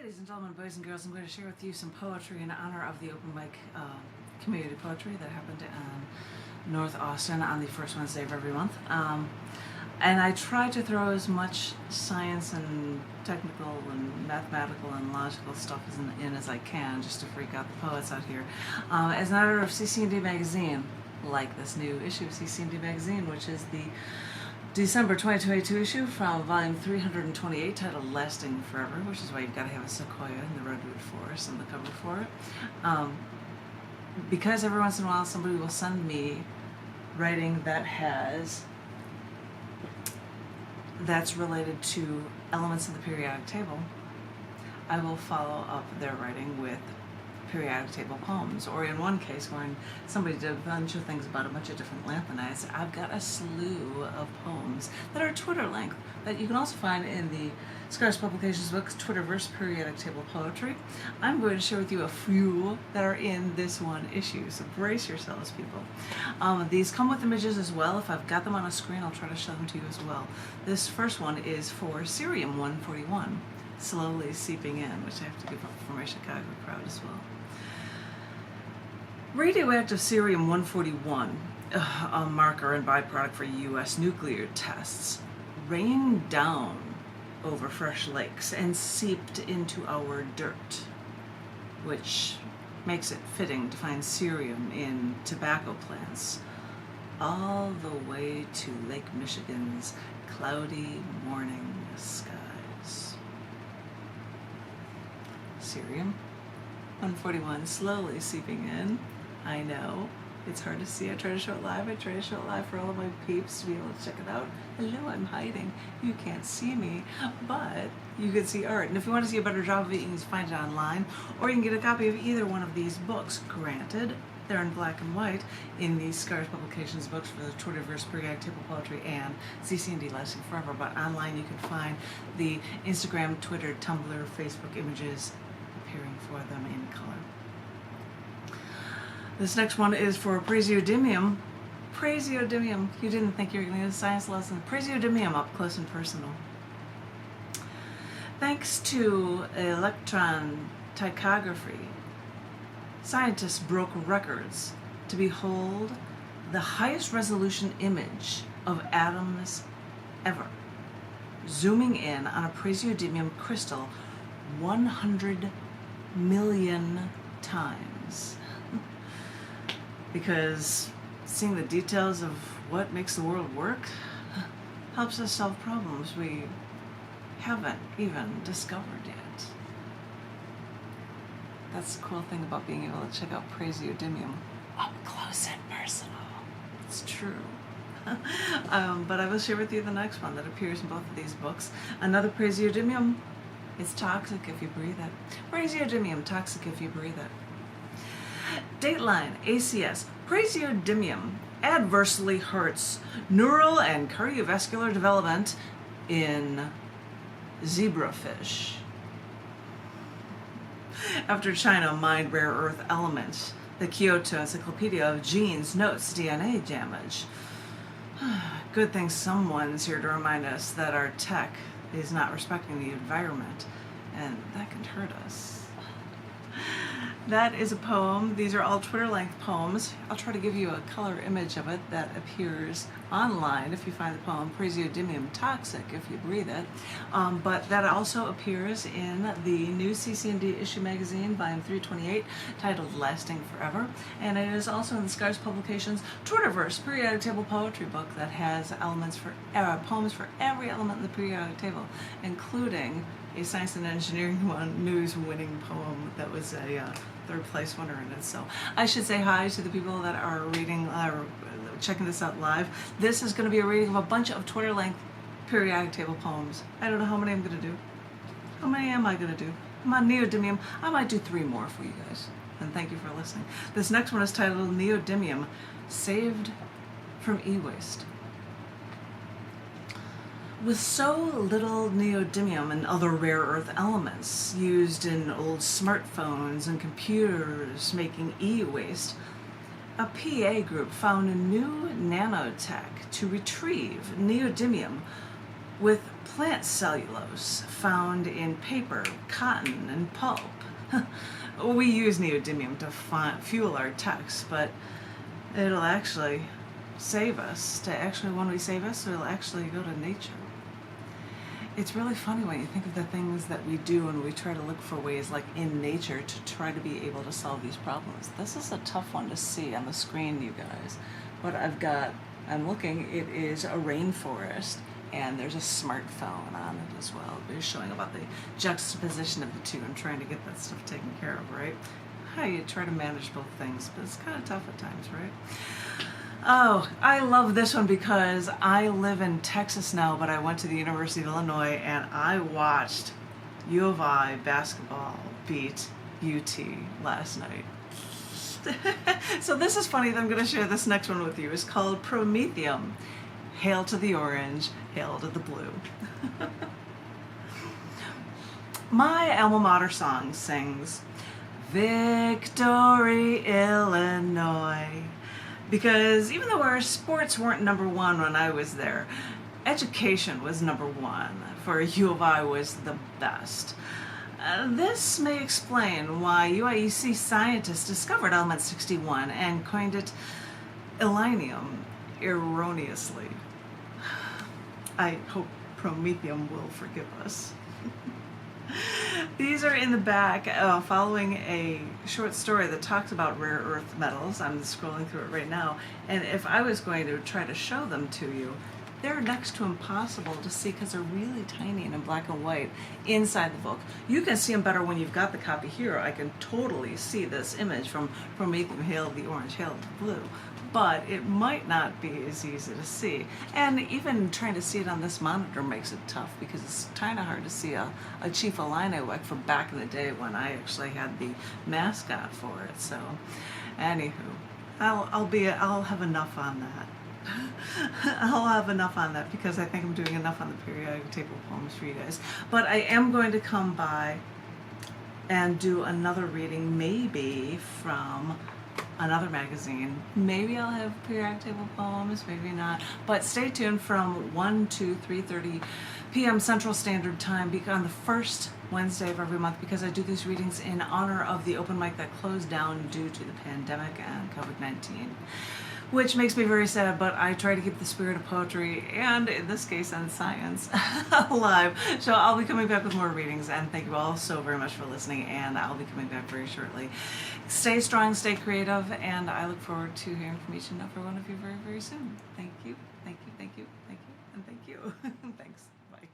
Ladies and gentlemen, boys and girls, I'm going to share with you some poetry in honor of the open mic community poetry that happened in North Austin on the first Wednesday of every month. And I try to throw as much science and technical and mathematical and logical stuff in as I can, just to freak out the poets out here. As an editor of cc&d magazine, like this new issue of cc&d magazine, which is the December 2022 issue from volume 328, titled Lasting Forever, which is why you've got to have a sequoia in the redwood forest on the cover for it. Because every once in a while somebody will send me writing that's related to elements of the periodic table, I will follow up their writing with periodic table poems. Or in one case, when somebody did a bunch of things about a bunch of different lanthanides, I've got a slew of poems that are Twitter length that you can also find in the Scars Publications books, Twitterverse Periodic Table Poetry. I'm going to share with you a few that are in this one issue, so brace yourselves, people. These come with images as well. If I've got them on a screen, I'll try to show them to you as well. This first one is for Cerium 141, slowly seeping in, which I have to give up for my Chicago crowd as well. Radioactive Cerium 141, a marker and byproduct for U.S. nuclear tests, rained down over fresh lakes and seeped into our dirt, which makes it fitting to find cerium in tobacco plants, all the way to Lake Michigan's cloudy morning skies. Cerium 141 slowly seeping in. I know, it's hard to see. I try to show it live. I try to show it live for all of my peeps to be able to check it out. Hello, I'm hiding. You can't see me, but you can see art. And if you want to see a better job of it, you can find it online, or you can get a copy of either one of these books. Granted, they're in black and white in the Scars Publications books for the Twitterverse Periodic Table Poetry and cc&d Lasting Forever, but online you can find the Instagram, Twitter, Tumblr, Facebook images appearing for them in color. This next one is for praseodymium. Praseodymium. You didn't think you were going to get a science lesson. Praseodymium up close and personal. Thanks to electron ptychography, scientists broke records to behold the highest resolution image of atoms ever, zooming in on a praseodymium crystal 100 million times. Because seeing the details of what makes the world work helps us solve problems we haven't even discovered yet. That's the cool thing about being able to check out praseodymium up close and personal. It's true. But I will share with you the next one that appears in both of these books. Another praseodymium. It's toxic if you breathe it. Praseodymium, toxic if you breathe it. Dateline, ACS, praseodymium adversely hurts neural and cardiovascular development in zebrafish. After China mined rare earth elements, the Kyoto Encyclopedia of Genes notes DNA damage. Good thing someone's here to remind us that our tech is not respecting the environment, and that can hurt us. That is a poem. These are all Twitter-length poems. I'll try to give you a color image of it that appears online if you find the poem Praseodymium, toxic if you breathe it. But that also appears in the new cc&d issue magazine, volume 328, titled Lasting Forever. And it is also in the Scars Publications Twitterverse Periodic Table Poetry book that has elements for poems for every element in the periodic table, including a science and engineering news winning poem that was a third place winner in it. So I should say hi to the people that are reading checking this out live. This is going to be a reading of a bunch of Twitter length periodic table poems. I don't know how many I'm going to do. How many am I going to do? I'm on neodymium. I might do 3 more for you guys. And thank you for listening. This next one is titled Neodymium, Saved from E-Waste. With so little neodymium and other rare earth elements used in old smartphones and computers making e-waste, a PA group found a new nanotech to retrieve neodymium with plant cellulose found in paper, cotton, and pulp. We use neodymium to fuel our text, but it'll actually save us. When we save us, it'll actually go to nature. It's really funny when you think of the things that we do and we try to look for ways like in nature to try to be able to solve these problems. This is a tough one to see on the screen, you guys. What I'm looking, it is a rainforest, and there's a smartphone on it as well. They're showing about the juxtaposition of the two and trying to get that stuff taken care of, right? How you try to manage both things, but it's kind of tough at times, right? Oh, I love this one because I live in Texas now, but I went to the University of Illinois and I watched U of I basketball beat UT last night. So this is funny that I'm going to share this next one with you. It's called Prometheum. Hail to the orange, hail to the blue. My alma mater song sings, Victory, Illinois. Because even though our sports weren't number one when I was there, education was number one. For U of I was the best. This may explain why UIEC scientists discovered element 61 and coined it illinium erroneously. I hope Prometheum will forgive us. These are in the back following a short story that talks about rare earth metals. I'm scrolling through it right now, and if I was going to try to show them to you, they're next to impossible to see because they're really tiny and in black and white inside the book. You can see them better when you've got the copy here. I can totally see this image from Prometheum, hail to the orange, hail to the blue. But it might not be as easy to see. And even trying to see it on this monitor makes it tough because it's kind of hard to see a Chief Illini from back in the day when I actually had the mascot for it. So, anywho, I'll have enough on that. I'll have enough on that because I think I'm doing enough on the periodic table poems for you guys. But I am going to come by and do another reading, maybe from another magazine. Maybe I'll have periodic table poems, maybe not. But stay tuned from 1 to 3:30 p.m. Central Standard Time on the first Wednesday of every month because I do these readings in honor of the open mic that closed down due to the pandemic and COVID-19. Which makes me very sad, but I try to keep the spirit of poetry, and in this case, and science, alive. So I'll be coming back with more readings, and thank you all so very much for listening, and I'll be coming back very shortly. Stay strong, stay creative, and I look forward to hearing from each and every one of you very, very soon. Thank you, thank you, thank you, thank you, and thank you. Thanks. Bye.